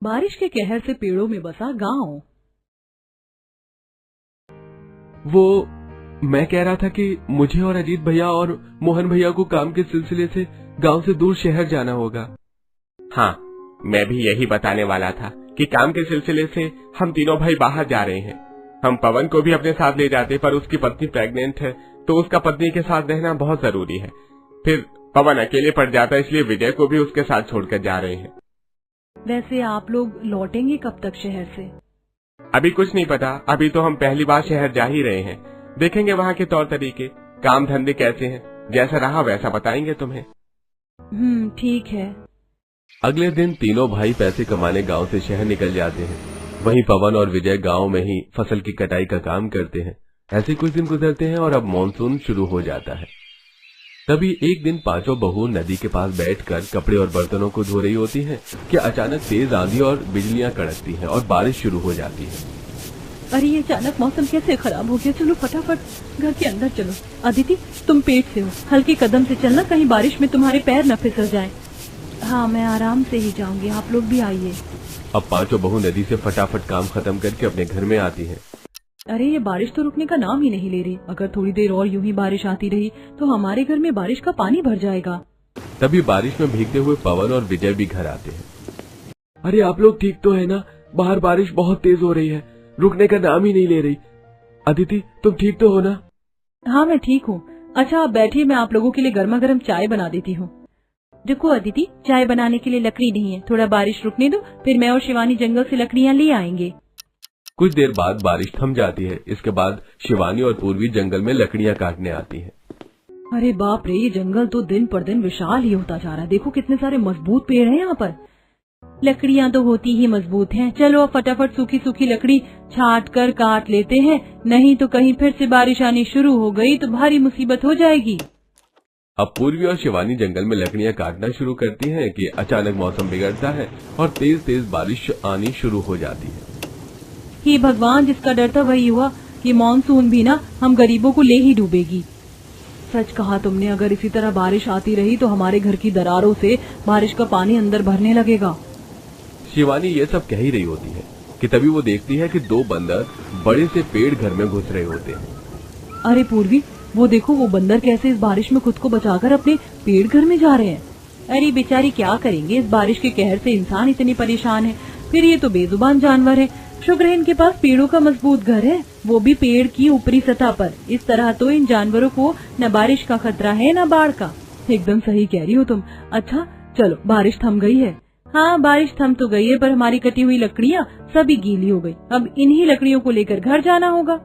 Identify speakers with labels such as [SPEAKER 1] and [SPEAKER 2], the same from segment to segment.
[SPEAKER 1] बारिश के कहर से पेड़ों में बसा गांव।
[SPEAKER 2] वो मैं कह रहा था कि मुझे और अजीत भैया और मोहन भैया को काम के सिलसिले से गांव से दूर शहर जाना होगा।
[SPEAKER 3] हाँ, मैं भी यही बताने वाला था कि काम के सिलसिले से हम तीनों भाई बाहर जा रहे हैं। हम पवन को भी अपने साथ ले जाते, पर उसकी पत्नी प्रेग्नेंट है, तो उसका पत्नी के साथ रहना बहुत जरूरी है। फिर पवन अकेले पड़ जाता, इसलिए विजय को भी उसके साथ छोड़कर जा रहे हैं।
[SPEAKER 1] वैसे आप लोग लौटेंगे कब तक शहर से?
[SPEAKER 3] अभी कुछ नहीं पता, अभी तो हम पहली बार शहर जा ही रहे हैं। देखेंगे वहाँ के तौर तरीके, काम धंधे कैसे हैं, जैसा रहा वैसा बताएंगे तुम्हें।
[SPEAKER 1] ठीक है।
[SPEAKER 2] अगले दिन तीनों भाई पैसे कमाने गांव से शहर निकल जाते हैं। वहीं पवन और विजय गांव में ही फसल की कटाई का काम करते हैं। ऐसे कुछ दिन गुजरते हैं और अब मानसून शुरू हो जाता है। तभी एक दिन पांचों बहू नदी के पास बैठकर कपड़े और बर्तनों को धो रही होती हैं कि अचानक तेज आंधी और बिजलियां कड़कती हैं और बारिश शुरू हो जाती है।
[SPEAKER 1] अरे ये अचानक मौसम कैसे खराब हो गया, चलो फटाफट घर के अंदर चलो। अदिति तुम पेट से हो, हल्के कदम से चलना, कहीं बारिश में तुम्हारे पैर न फिसल जाएं। हाँ मैं आराम से ही जाऊंगी, आप लोग भी आइए।
[SPEAKER 2] अब पांचों बहू नदी से फटाफट काम खत्म करके अपने घर में आती हैं।
[SPEAKER 1] अरे ये बारिश तो रुकने का नाम ही नहीं ले रही। अगर थोड़ी देर और यूं ही बारिश आती रही तो हमारे घर में बारिश का पानी भर जाएगा।
[SPEAKER 2] तभी बारिश में भीगते हुए पवन और विजय भी घर आते हैं। अरे आप लोग ठीक तो है ना? बाहर बारिश बहुत तेज हो रही है, रुकने का नाम ही नहीं ले रही। अदिति तुम ठीक तो हो ना?
[SPEAKER 1] हाँ मैं ठीक हूँ। अच्छा आप बैठिए, मैं आप लोगों के लिए गर्मा गर्म चाय बना देती हूँ। देखो अदिति, चाय बनाने के लिए लकड़ी नहीं है, थोड़ा बारिश रुकने दो, फिर मैं और शिवानी जंगल से लकड़ियाँ ले आएंगे।
[SPEAKER 2] कुछ देर बाद बारिश थम जाती है। इसके बाद शिवानी और पूर्वी जंगल में लकड़ियां काटने आती हैं।
[SPEAKER 1] अरे बाप रे, ये जंगल तो दिन पर दिन विशाल ही होता जा रहा है। देखो कितने सारे मजबूत पेड़ हैं यहाँ पर। लकड़ियाँ तो होती ही मजबूत हैं। चलो अब फटाफट सूखी सूखी लकड़ी छाट कर काट लेते हैं, नहीं तो कहीं फिर से बारिश आनी शुरू हो गई तो भारी मुसीबत हो जाएगी।
[SPEAKER 2] अब पूर्वी और शिवानी जंगल में लकड़ियां काटना शुरू करती हैं कि अचानक मौसम बिगड़ता है और तेज तेज बारिश आनी शुरू हो जाती है।
[SPEAKER 1] हे भगवान, जिसका डर था वही हुआ। ये मानसून भी ना हम गरीबों को ले ही डूबेगी। सच कहा तुमने, अगर इसी तरह बारिश आती रही तो हमारे घर की दरारों से बारिश का पानी अंदर भरने लगेगा।
[SPEAKER 2] शिवानी ये सब कह ही रही होती है कि तभी वो देखती है कि दो बंदर बड़े से पेड़ घर में घुस रहे होते हैं।
[SPEAKER 1] अरे पूर्वी, वो देखो, वो बंदर कैसे इस बारिश में खुद को बचाकर अपने पेड़ घर में जा रहे हैं। अरे बेचारी क्या करेंगे, इस बारिश के कहर से इंसान इतने परेशान है, फिर ये तो बेजुबान जानवर है। शुक्र है इनके पास पेड़ों का मजबूत घर है, वो भी पेड़ की ऊपरी सतह पर। इस तरह तो इन जानवरों को न बारिश का खतरा है न बाढ़ का। एकदम सही कह रही हो तुम। अच्छा चलो, बारिश थम गई है। हाँ बारिश थम तो गई है, पर हमारी कटी हुई लकड़ियाँ सभी गीली हो गई। अब इन्हीं लकड़ियों को लेकर घर जाना होगा।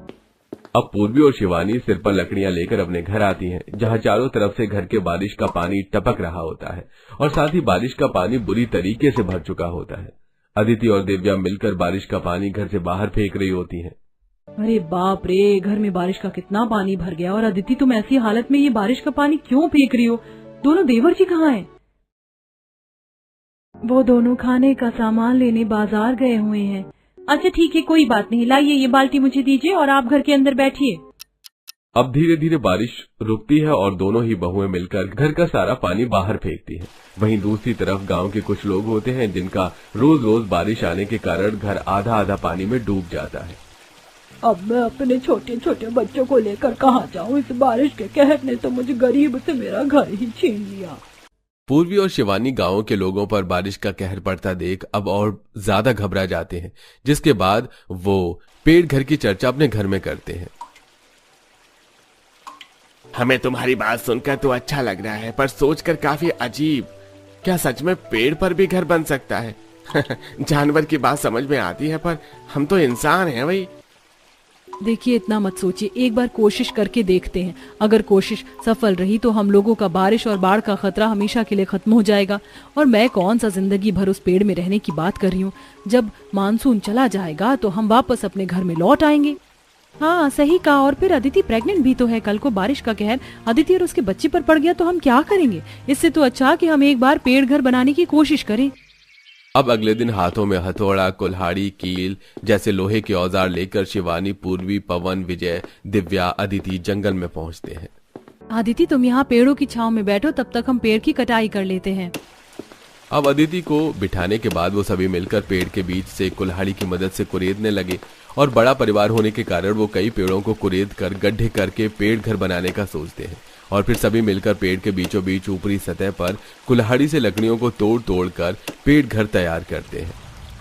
[SPEAKER 2] अब पूर्वी और शिवानी सिर पर लकड़ियां लेकर अपने घर आती हैं, जहां चारों तरफ से घर के बारिश का पानी टपक रहा होता है और साथ ही बारिश का पानी बुरी तरीके से भर चुका होता है। अदिति और दिव्या मिलकर बारिश का पानी घर से बाहर फेंक रही होती हैं।
[SPEAKER 1] अरे बाप रे, घर में बारिश का कितना पानी भर गया। और अदिति तुम ऐसी हालत में ये बारिश का पानी क्यों फेंक रही हो? दोनों देवर जी कहाँ हैं? वो दोनों खाने का सामान लेने बाजार गए हुए हैं। अच्छा ठीक है, कोई बात नहीं, लाइए ये बाल्टी मुझे दीजिए और आप घर के अंदर बैठिए।
[SPEAKER 2] अब धीरे धीरे बारिश रुकती है और दोनों ही बहुएं मिलकर घर का सारा पानी बाहर फेंकती हैं। वहीं दूसरी तरफ गांव के कुछ लोग होते हैं जिनका रोज रोज बारिश आने के कारण घर आधा आधा पानी में डूब जाता है।
[SPEAKER 1] अब मैं अपने छोटे छोटे बच्चों को लेकर कहाँ जाऊँ? इस बारिश के कहर ने तो मुझे गरीब से मेरा घर ही छीन लिया।
[SPEAKER 2] पूर्वी और शिवानी गांव के लोगों पर बारिश का कहर पड़ता देख अब और ज्यादा घबरा जाते हैं, जिसके बाद वो पेड़ घर की चर्चा अपने घर में करते हैं।
[SPEAKER 3] हमें तुम्हारी बात सुनकर तो अच्छा लग रहा है, पर सोचकर काफी अजीब। क्या सच में पेड़ पर भी घर बन सकता है? जानवर की बात समझ में आती है, पर हम तो इंसान हैं भाई।
[SPEAKER 1] देखिए इतना मत सोचिए, एक बार कोशिश करके देखते हैं। अगर कोशिश सफल रही तो हम लोगों का बारिश और बाढ़ का खतरा हमेशा के लिए खत्म हो जाएगा। और मैं कौन सा जिंदगी भर उस पेड़ में रहने की बात कर रही हूँ। जब मानसून चला जाएगा तो हम वापस अपने घर में लौट आएंगे। हाँ सही कहा। और फिर अदिति प्रेग्नेंट भी तो है। कल को बारिश का कहर अदिति और उसके बच्चे पर पड़ गया तो हम क्या करेंगे? इससे तो अच्छा कि हम एक बार पेड़ घर बनाने की कोशिश करें।
[SPEAKER 2] अब अगले दिन हाथों में हथौड़ा, कुल्हाड़ी, कील जैसे लोहे के औजार लेकर शिवानी, पूर्वी, पवन, विजय, दिव्या, अदिति जंगल में पहुंचते हैं।
[SPEAKER 1] अदिति तुम यहाँ पेड़ों की छांव में बैठो, तब तक हम पेड़ की कटाई कर लेते हैं।
[SPEAKER 2] अब अदिति को बिठाने के बाद वो सभी मिलकर पेड़ के बीच से कुल्हाड़ी की मदद से कुरेदने लगे और बड़ा परिवार होने के कारण वो कई पेड़ों को कुरेद कर गड्ढे करके पेड़ घर बनाने का सोचते हैं और फिर सभी मिलकर पेड़ के बीचों बीच ऊपरी सतह पर कुल्हाड़ी से लकड़ियों को तोड़ तोड़ कर पेड़ घर तैयार करते हैं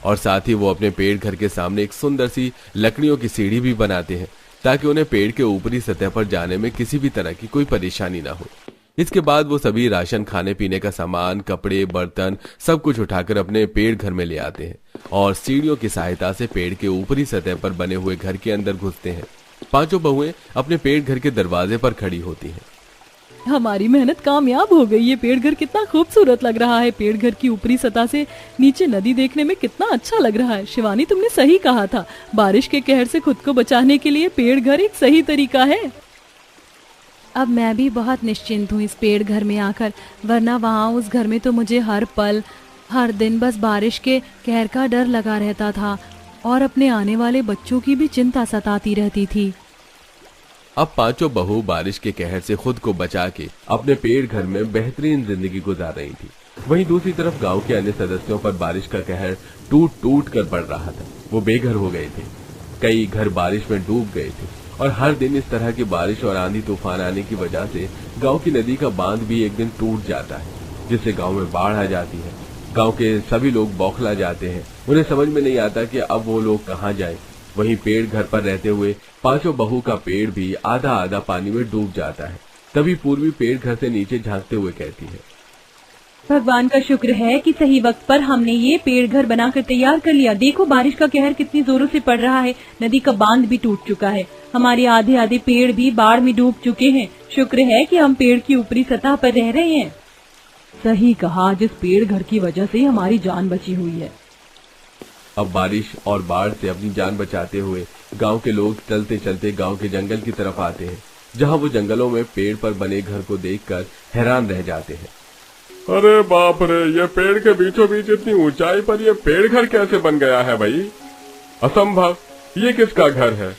[SPEAKER 2] और साथ ही वो अपने पेड़ घर के सामने एक सुंदर सी लकड़ियों की सीढ़ी भी बनाते हैं ताकि उन्हें पेड़ के ऊपरी सतह पर जाने में किसी भी तरह की कोई परेशानी ना हो। इसके बाद वो सभी राशन, खाने पीने का सामान, कपड़े, बर्तन सब कुछ उठाकर अपने पेड़ घर में ले आते हैं और सीढ़ियों की सहायता से पेड़ के ऊपरी सतह पर बने हुए घर के अंदर घुसते हैं। पांचों बहुएं अपने पेड़ घर के दरवाजे पर खड़ी होती हैं।
[SPEAKER 1] हमारी मेहनत कामयाब हो गई। ये पेड़ घर कितना खूबसूरत लग रहा है। पेड़ घर की ऊपरी सतह से नीचे नदी देखने में कितना अच्छा लग रहा है। शिवानी, तुमने सही कहा था, बारिश के कहर से खुद को बचाने के लिए पेड़ घर एक सही तरीका है। अब मैं भी बहुत निश्चिंत हूँ इस पेड़ घर में आकर, वरना वहाँ उस घर में तो मुझे हर पल हर दिन बस बारिश के कहर का डर लगा रहता था और अपने आने वाले बच्चों की भी चिंता सताती रहती थी।
[SPEAKER 2] अब पांचों बहू बारिश के कहर से खुद को बचा के अपने पेड़ घर में बेहतरीन जिंदगी गुजार रही थी। वहीं दूसरी तरफ गांव के अन्य सदस्यों पर बारिश का कहर टूट टूट कर पड़ रहा था। वो बेघर हो गए थे, कई घर बारिश में डूब गए थे और हर दिन इस तरह की बारिश और आंधी तूफान आने की वजह से गांव की नदी का बांध भी एक दिन टूट जाता है, जिससे गांव में बाढ़ आ जाती है। गांव के सभी लोग बौखला जाते हैं, उन्हें समझ में नहीं आता कि अब वो लोग कहाँ जाएं। वहीं पेड़ घर पर रहते हुए पांचों बहू का पेड़ भी आधा आधा पानी में डूब जाता है। तभी पूर्वी पेड़ घर से नीचे झांकते हुए कहती है,
[SPEAKER 1] भगवान का शुक्र है कि सही वक्त पर हमने ये पेड़ घर बनाकर तैयार कर लिया। देखो बारिश का कहर कितनी जोरों से पड़ रहा है, नदी का बांध भी टूट चुका है, हमारे आधे आधे पेड़ भी बाढ़ में डूब चुके हैं। शुक्र है कि हम पेड़ की ऊपरी सतह पर रह रहे हैं। सही कहा, जिस पेड़ घर की वजह से हमारी जान बची हुई है।
[SPEAKER 2] अब बारिश और बाढ़ से अपनी जान बचाते हुए गांव के लोग चलते चलते गांव के जंगल की तरफ आते हैं, जहां वो जंगलों में पेड़ पर बने घर को देखकर हैरान रह जाते हैं।
[SPEAKER 3] अरे बाप रे, ये पेड़ के बीचों बीच इतनी ऊंचाई पर ये पेड़ घर कैसे बन गया है भाई? असंभव, ये किसका घर है?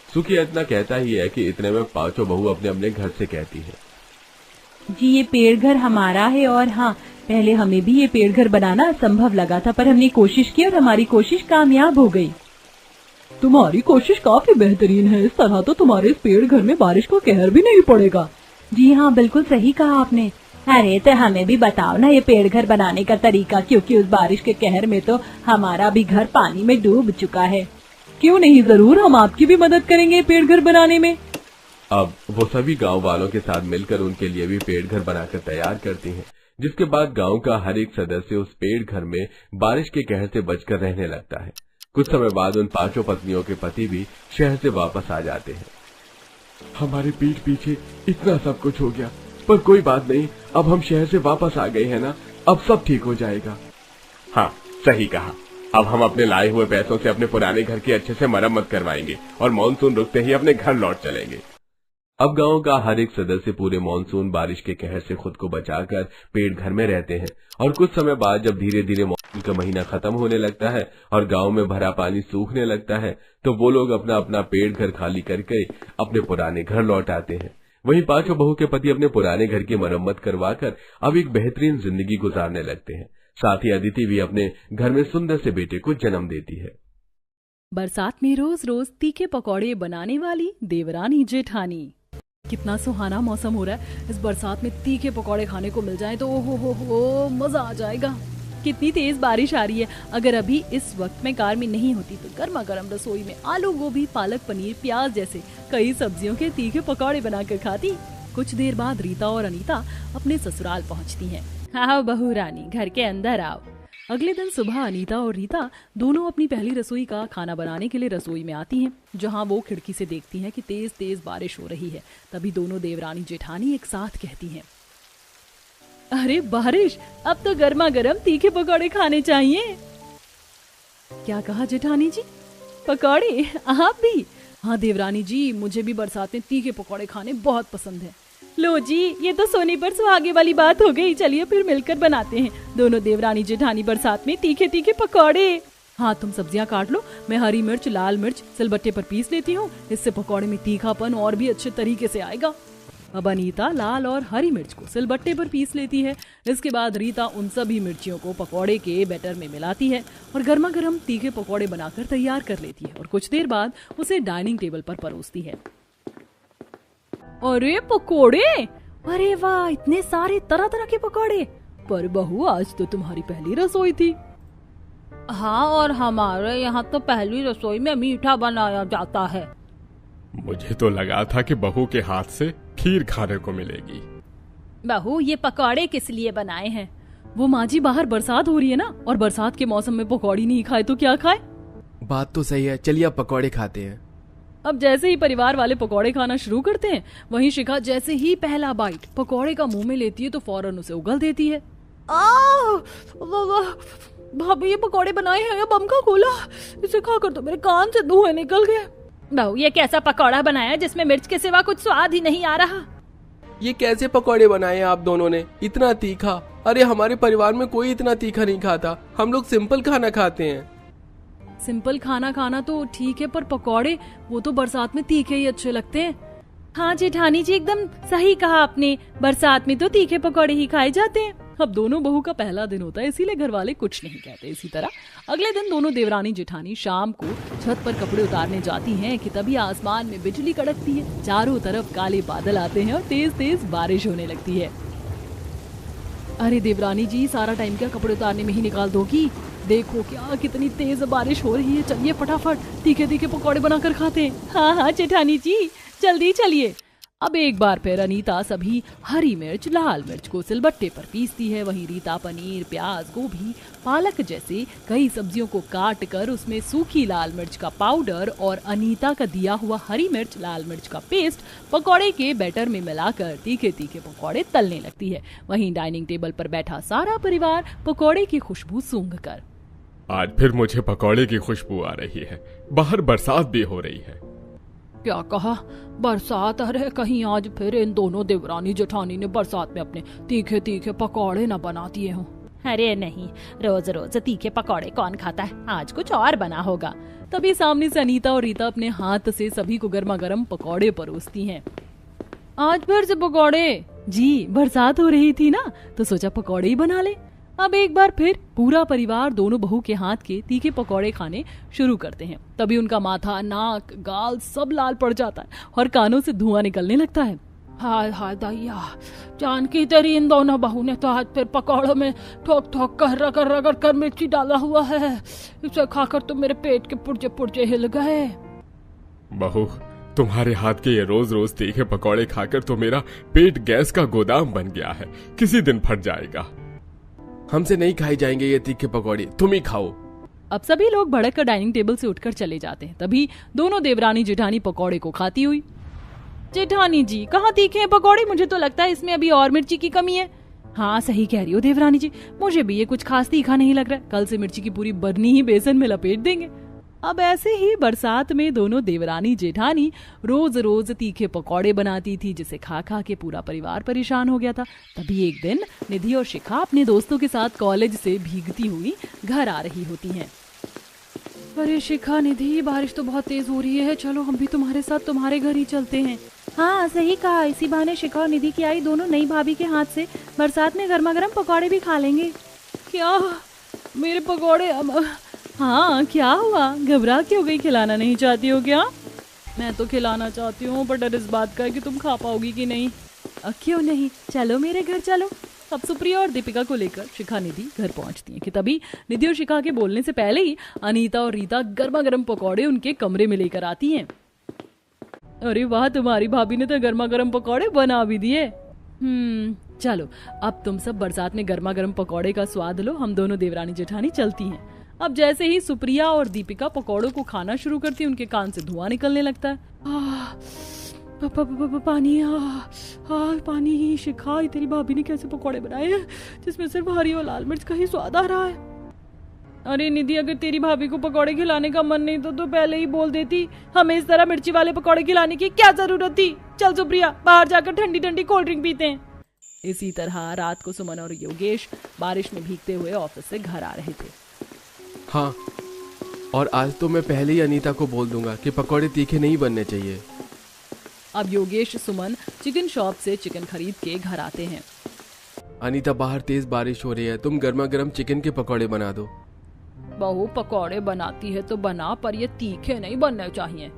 [SPEAKER 2] सुखी इतना कहता ही है कि इतने में पांचों बहू अपने अपने घर से कहती है,
[SPEAKER 1] जी ये पेड़ घर हमारा है और हाँ, पहले हमें भी ये पेड़ घर बनाना असंभव लगा था, पर हमने कोशिश की और हमारी कोशिश कामयाब हो गई। तुम्हारी कोशिश काफी बेहतरीन है, इस तरह तो तुम्हारे इस पेड़ घर में बारिश का कहर भी नहीं पड़ेगा। जी हाँ, बिल्कुल सही कहा आपने। अरे तो हमें भी बताओ ना ये पेड़ घर बनाने का तरीका, क्योंकि उस बारिश के कहर में तो हमारा भी घर पानी में डूब चुका है। क्यों नहीं, जरूर हम आपकी भी मदद करेंगे पेड़ घर बनाने में।
[SPEAKER 2] अब वो सभी गांव वालों के साथ मिलकर उनके लिए भी पेड़ घर बनाकर तैयार करती हैं, जिसके बाद गांव का हर एक सदस्य उस पेड़ घर में बारिश के कहर से बचकर रहने लगता है। कुछ समय बाद उन पांचों पत्नियों के पति भी शहर से वापस आ जाते हैं।
[SPEAKER 3] हमारे पीठ पीछे इतना सब कुछ हो गया, पर कोई बात नहीं, अब हम शहर से वापस आ गए हैं ना, अब सब ठीक हो जाएगा। हाँ, सही कहा। अब हम अपने लाए हुए पैसों से अपने पुराने घर की अच्छे से मरम्मत करवाएंगे और मानसून रुकते ही अपने घर लौट चलेंगे।
[SPEAKER 2] अब गांव का हर एक सदस्य पूरे मानसून बारिश के कहर से खुद को बचाकर पेड़ घर में रहते हैं और कुछ समय बाद जब धीरे धीरे मानसून का महीना खत्म होने लगता है और गांव में भरा पानी सूखने लगता है, तो वो लोग अपना अपना पेड़ घर खाली करके अपने पुराने घर लौट आते हैं। वहीं पांचों बहू के पति अपने पुराने घर की मरम्मत करवाकर अब एक बेहतरीन जिंदगी गुजारने लगते हैं। साथ ही अदिति भी अपने घर में सुंदर से बेटे को जन्म देती है।
[SPEAKER 1] बरसात में रोज रोज तीखे पकौड़े बनाने वाली देवरानी जेठानी। कितना सुहाना मौसम हो रहा है, इस बरसात में तीखे पकौड़े खाने को मिल जाए तो हो मजा आ जाएगा। कितनी तेज बारिश आ रही है, अगर अभी इस वक्त में कार में नहीं होती तो गर्मा गर्म रसोई में आलू गोभी पालक पनीर प्याज जैसे कई सब्जियों के तीखे पकौड़े बनाकर खाती। कुछ देर बाद रीता और अनीता अपने ससुराल पहुंचती हैं। आओ बहू रानी, घर के अंदर आओ। अगले दिन सुबह अनीता और रीता दोनों अपनी पहली रसोई का खाना बनाने के लिए रसोई में आती हैं, जहां वो खिड़की से देखती हैं कि तेज तेज बारिश हो रही है। तभी दोनों देवरानी जेठानी एक साथ कहती हैं, अरे बारिश, अब तो गर्मा गर्म तीखे पकौड़े खाने चाहिए। क्या कहा जेठानी जी? पकौड़े? आप भी? हाँ देवरानी जी, मुझे भी बरसात में तीखे पकौड़े खाने बहुत पसंद है। लो जी, ये तो सोने पर सुहागे वाली बात हो गई। चलिए फिर मिलकर बनाते हैं दोनों देवरानी जेठानी बरसात में तीखे तीखे पकौड़े। हाँ, तुम सब्जियां काट लो, मैं हरी मिर्च लाल मिर्च सिलबट्टे पर पीस लेती हूँ, इससे पकौड़े में तीखापन और भी अच्छे तरीके से आएगा। अब अनीता लाल और हरी मिर्च को सिलबट्टे पर पीस लेती है। इसके बाद रीता उन सभी मिर्चियों को पकौड़े के बैटर में मिलाती है और गर्मा गर्म तीखे पकौड़े बनाकर तैयार कर लेती है और कुछ देर बाद उसे डाइनिंग टेबल पर परोसती है। अरे पकौड़े, अरे वाह, इतने सारे तरह तरह के पकौड़े। पर बहू, आज तो तुम्हारी पहली रसोई थी।
[SPEAKER 4] हाँ, और हमारे यहाँ तो पहली रसोई में मीठा बनाया जाता है।
[SPEAKER 3] मुझे तो लगा था कि बहू के हाथ से खीर खाने को मिलेगी।
[SPEAKER 4] बहू, ये पकौड़े किस लिए बनाए हैं?
[SPEAKER 1] वो माँ जी, बाहर बरसात हो रही है ना, और बरसात के मौसम में पकौड़ी नहीं खाए तो क्या खाए।
[SPEAKER 2] बात तो सही है, चलिए अब पकौड़े खाते हैं।
[SPEAKER 1] अब जैसे ही परिवार वाले पकौड़े खाना शुरू करते हैं, वहीं शिखा जैसे ही पहला बाइट पकौड़े का मुंह में लेती है तो फौरन उसे उगल देती है। भाभी, ये पकौड़े बनाए हैं, बम का खोला, इसे खाकर तो मेरे कान से धुएं निकल गए।
[SPEAKER 4] बहू, ये कैसा पकौड़ा बनाया जिसमें मिर्च के सिवा कुछ स्वाद ही नहीं आ रहा?
[SPEAKER 2] ये कैसे पकौड़े बनाए आप दोनों ने, इतना तीखा? अरे हमारे परिवार में कोई इतना तीखा नहीं खाता, हम लोग सिंपल खाना खाते हैं।
[SPEAKER 1] सिंपल खाना खाना तो ठीक है, पर पकौड़े वो तो बरसात में तीखे ही अच्छे लगते हैं।
[SPEAKER 4] हाँ जेठानी जी, एकदम सही कहा आपने, बरसात में तो तीखे पकौड़े ही खाए जाते हैं।
[SPEAKER 1] अब दोनों बहू का पहला दिन होता है, इसीलिए घर वाले कुछ नहीं कहते। इसी तरह अगले दिन दोनों देवरानी जेठानी शाम को छत पर कपड़े उतारने जाती हैं कि तभी आसमान में बिजली कड़कती है, चारों तरफ काले बादल आते हैं और तेज तेज बारिश होने लगती है। अरे देवरानी जी, सारा टाइम क्या कपड़े उतारने में ही निकाल दोगी? देखो क्या कितनी तेज बारिश हो रही है, चलिए फटाफट तीखे तीखे पकौड़े बनाकर खाते हैं।
[SPEAKER 4] हाँ हाँ जेठानी जी, जल्दी चलिए।
[SPEAKER 1] अब एक बार फिर अनीता सभी हरी मिर्च, लाल मिर्च को सिलबट्टे पर पीसती है। वहीं रीता पनीर, प्याज, गोभी, पालक जैसे कई सब्जियों को काट कर उसमें सूखी लाल मिर्च का पाउडर और अनीता का दिया हुआ हरी मिर्च, लाल मिर्च का पेस्ट पकौड़े के बैटर में मिलाकर तीखे तीखे पकौड़े तलने लगती है। वहीं डाइनिंग टेबल पर बैठा सारा परिवार पकौड़े की खुशबू सूंघकर,
[SPEAKER 3] आज फिर मुझे पकौड़े की खुशबू आ रही है, बाहर बरसात भी हो रही है।
[SPEAKER 1] क्या कहा, बरसात? अरे कहीं आज फिर इन दोनों देवरानी जेठानी ने बरसात में अपने तीखे तीखे पकौड़े न बना दिए हों।
[SPEAKER 4] अरे नहीं, रोज रोज तीखे पकौड़े कौन खाता है, आज कुछ और बना होगा।
[SPEAKER 1] तभी सामने से अनीता और रीता अपने हाथ से सभी को गर्मा गर्म पकौड़े परोसती हैं। आज फिर से पकौड़े? जी, बरसात हो रही थी ना, तो सोचा पकौड़े ही बना ले। अब एक बार फिर पूरा परिवार दोनों बहू के हाथ के तीखे पकौड़े खाने शुरू करते हैं। तभी उनका माथा, नाक, गाल सब लाल पड़ जाता है और कानों से धुआं निकलने लगता है।
[SPEAKER 4] हाय हाय दैया, जानकी तेरी इन दोनों बहू ने तो आज फिर पकौड़ों में ठोक ठोक कर रगड़ कर मिर्ची डाला हुआ है, इसे खाकर तो मेरे पेट के पुर्जे पुर्जे हिल गए।
[SPEAKER 3] बहू, तुम्हारे हाथ के ये रोज रोज तीखे पकौड़े खाकर तो मेरा पेट गैस का गोदाम बन गया है, किसी दिन फट जाएगा।
[SPEAKER 2] हमसे नहीं खाई जाएंगे ये तीखे पकौड़े, तुम ही खाओ।
[SPEAKER 1] अब सभी लोग भड़क कर डाइनिंग टेबल से उठकर चले जाते हैं। तभी दोनों देवरानी जेठानी पकौड़े को खाती हुई,
[SPEAKER 4] जेठानी जी कहाँ तीखे हैं पकौड़े, मुझे तो लगता है इसमें अभी और मिर्ची की कमी है।
[SPEAKER 1] हाँ सही कह रही हो देवरानी जी, मुझे भी ये कुछ खास तीखा नहीं लग रहा है, कल से मिर्ची की पूरी बरनी ही बेसन में लपेट देंगे। अब ऐसे ही बरसात में दोनों देवरानी जेठानी रोज रोज तीखे पकौड़े बनाती थी, जिसे खा खा के पूरा परिवार परेशान हो गया था। तभी एक दिन निधि और शिखा अपने दोस्तों के साथ कॉलेज से भीगती हुई घर आ रही होती हैं। अरे शिखा, निधि, बारिश तो बहुत तेज हो रही है, चलो हम भी तुम्हारे साथ तुम्हारे घर ही चलते हैं।
[SPEAKER 4] हाँ सही कहा, इसी बहाने शिखा और निधि की आई दोनों नई भाभी के हाथ से बरसात में गर्मा गर्म पकौड़े भी खा लेंगे।
[SPEAKER 1] क्या मेरे पकौड़े? हाँ क्या हुआ, घबरा क्यों गई? खिलाना नहीं चाहती हो क्या? मैं तो खिलाना चाहती हूँ, पर डर इस बात का है कि तुम खा पाओगी कि नहीं। क्यों नहीं, चलो मेरे घर चलो। अब सुप्रिया और दीपिका को लेकर शिखा निधि घर पहुंचती हैं कि तभी निधि और शिखा के बोलने से पहले ही अनीता और रीता गर्मा गर्म पकौड़े उनके कमरे में लेकर आती हैं। अरे वाह, तुम्हारी भाभी ने तो गर्मा गर्म पकौड़े बना भी दिए। चलो अब तुम सब बरसात में गर्मा गर्म पकौड़े का स्वाद लो, हम दोनों देवरानी जेठानी चलती हैं। अब जैसे ही सुप्रिया और दीपिका पकौड़ों को खाना शुरू करती है, उनके कान से धुआं निकलने लगता है। पानी, पानी ही। शिखा, तेरी भाभी ने कैसे पकौड़े बनाए हैं जिसमें सिर्फ हरी और लाल मिर्च का ही स्वाद आ रहा है। अरे निधि, अगर तेरी भाभी को पकौड़े खिलाने का मन नहीं तो पहले ही बोल देती, हमें इस तरह मिर्ची वाले पकौड़े खिलाने की क्या जरूरत थी। चल सुप्रिया, बाहर जाकर ठंडी ठंडी कोल्ड ड्रिंक पीते हैं। इसी तरह रात को सुमन और योगेश बारिश में भीगते हुए ऑफिस से घर आ रहे थे।
[SPEAKER 2] हाँ, और आज तो मैं पहले ही अनीता को बोल दूंगा कि पकौड़े तीखे नहीं बनने चाहिए।
[SPEAKER 1] अब योगेश सुमन चिकन शॉप से चिकन खरीद के घर आते हैं।
[SPEAKER 2] अनीता, बाहर तेज बारिश हो रही है, तुम गर्मा गर्म चिकन के पकौड़े बना दो।
[SPEAKER 4] बहू पकौड़े बनाती है तो बना, पर ये तीखे नहीं बनने चाहिए।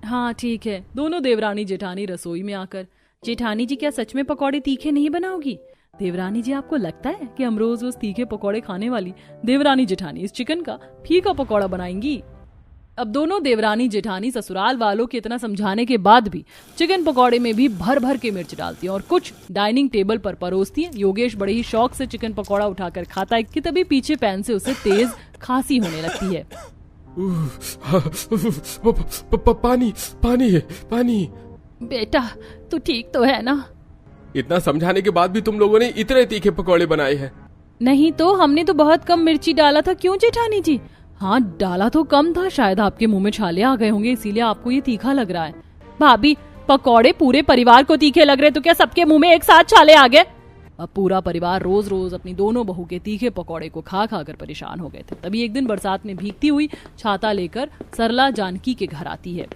[SPEAKER 1] हाँ ठीक है। दोनों देवरानी जेठानी रसोई में आकर, जेठानी जी क्या सच में पकौड़े तीखे नहीं बनाओगी? देवरानी जी, आपको लगता है कि हम रोज रोज तीखे पकौड़े खाने वाली देवरानी जेठानी इस चिकन का फीका पकौड़ा बनाएंगी? अब दोनों देवरानी जेठानी ससुराल वालों के इतना समझाने के बाद भी चिकन पकौड़े में भी भर भर के मिर्च डालती हैं और कुछ डाइनिंग टेबल पर परोसती हैं। योगेश बड़े ही शौक से चिकन पकौड़ा उठाकर खाता है कि तभी पीछे पैन से उसे तेज खांसी होने लगती है।
[SPEAKER 2] पानी पानी पानी।
[SPEAKER 4] बेटा तू ठीक तो है ना?
[SPEAKER 2] इतना समझाने के बाद भी तुम लोगों ने इतने तीखे पकौड़े बनाए हैं।
[SPEAKER 1] नहीं तो हमने तो बहुत कम मिर्ची डाला था। क्यों जेठानी जी? हाँ डाला तो कम था, शायद आपके मुंह में छाले आ गए होंगे इसीलिए आपको ये तीखा लग रहा है।
[SPEAKER 4] भाभी पकौड़े पूरे परिवार को तीखे लग रहे तो क्या सबके मुंह में एक साथ छाले आ गए?
[SPEAKER 1] अब पूरा परिवार रोज रोज अपनी दोनों बहू के तीखे पकौड़े को खा खा कर परेशान हो गए थे। तभी एक दिन बरसात में भीगती हुई छाता लेकर सरला जानकी के घर आती है।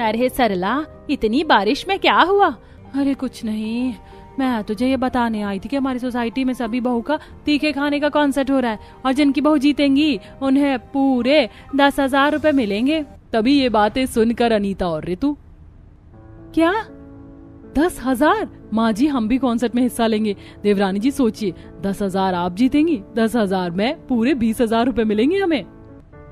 [SPEAKER 4] अरे सरला, इतनी बारिश में क्या हुआ?
[SPEAKER 1] अरे कुछ नहीं, मैं तुझे ये बताने आई थी कि हमारी सोसाइटी में सभी बहू का तीखे खाने का कॉन्सर्ट हो रहा है और जिनकी बहू जीतेंगी उन्हें पूरे 10,000 रुपए मिलेंगे। तभी ये बातें सुनकर अनीता और रितु, क्या 10,000? माँ जी, हम भी कॉन्सर्ट में हिस्सा लेंगे। देवरानी जी सोचिए, 10,000 आप जीतेंगी, 10,000 में, पूरे 20,000 रुपए मिलेंगे हमें।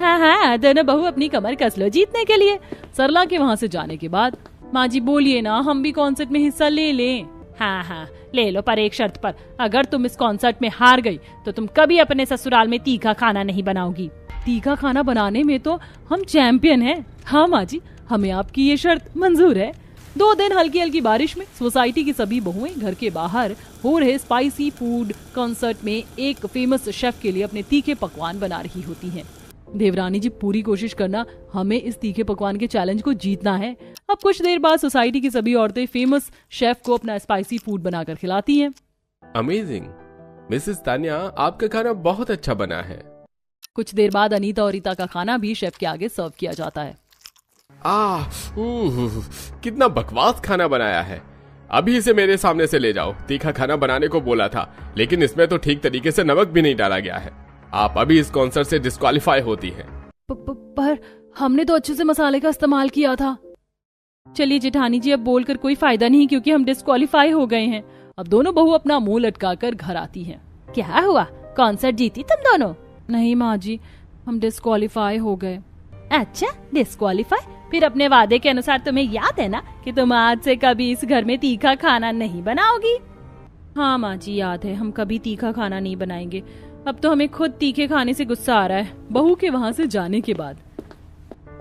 [SPEAKER 4] हाँ हाँ, दोनों बहू अपनी कमर कस लो जीतने के लिए।
[SPEAKER 1] सरला के वहाँ से जाने के बाद, माँ जी बोलिए ना, हम भी कॉन्सर्ट में हिस्सा ले लें।
[SPEAKER 4] हाँ हाँ ले लो, पर एक शर्त पर, अगर तुम इस कॉन्सर्ट में हार गई तो तुम कभी अपने ससुराल में तीखा खाना नहीं बनाओगी।
[SPEAKER 1] तीखा खाना बनाने में तो हम चैंपियन हैं। हाँ माँ जी, हमें आपकी ये शर्त मंजूर है। 2 दिन हल्की हल्की बारिश में सोसाइटी की सभी बहुएं घर के बाहर हो रहे स्पाइसी फूड कॉन्सर्ट में एक फेमस शेफ के लिए अपने तीखे पकवान बना रही होती हैं। देवरानी जी, पूरी कोशिश करना, हमें इस तीखे पकवान के चैलेंज को जीतना है। अब कुछ देर बाद सोसाइटी की सभी औरतें फेमस शेफ को अपना स्पाइसी फूड बनाकर खिलाती हैं।
[SPEAKER 2] अमेजिंग मिसेस तान्या, आपका खाना बहुत अच्छा बना है।
[SPEAKER 1] कुछ देर बाद अनीता और रीता का खाना भी शेफ के आगे सर्व किया जाता है।
[SPEAKER 2] कितना बकवास खाना बनाया है। अभी इसे मेरे सामने से ले जाओ। तीखा खाना बनाने को बोला था, लेकिन इसमें तो ठीक तरीके से नमक भी नहीं डाला गया है। आप अभी इस कॉन्सर्ट से डिस्क्वालीफाई होती हैं।
[SPEAKER 1] पर हमने तो अच्छे से मसाले का इस्तेमाल किया था। चलिए जेठानी जी, अब बोलकर कोई फायदा नहीं क्योंकि हम डिस्क्वालीफाई हो गए हैं। अब दोनों बहू अपना मुंह लटकाकर घर आती हैं।
[SPEAKER 4] क्या हुआ, कॉन्सर्ट जीती तुम दोनों?
[SPEAKER 1] नहीं माँ जी, हम डिस्क्वालीफाई हो गए।
[SPEAKER 4] अच्छा, डिस्क्वालीफाई? फिर अपने वादे के अनुसार तुम्हें याद है ना कि तुम आज से कभी इस घर में तीखा खाना नहीं बनाओगी?
[SPEAKER 1] हाँ माँ जी, याद है, हम कभी तीखा खाना नहीं बनाएंगे। अब तो हमें खुद तीखे खाने से गुस्सा आ रहा है बहू के वहाँ से जाने के बाद।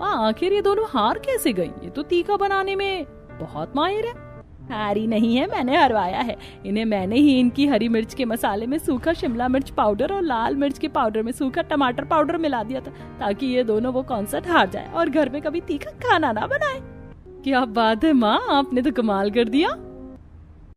[SPEAKER 1] आखिर ये दोनों हार कैसे गई? ये तो तीखा बनाने में बहुत माहिर है।
[SPEAKER 4] हारी नहीं है, मैंने हरवाया है इन्हें। मैंने ही इनकी हरी मिर्च के मसाले में सूखा शिमला मिर्च पाउडर और लाल मिर्च के पाउडर में सूखा टमाटर पाउडर मिला दिया था ताकि ये दोनों वो कॉन्सर्ट हार जाए और घर में कभी तीखा खाना ना बनाए।
[SPEAKER 1] क्या बात है माँ, आपने तो कमाल कर दिया।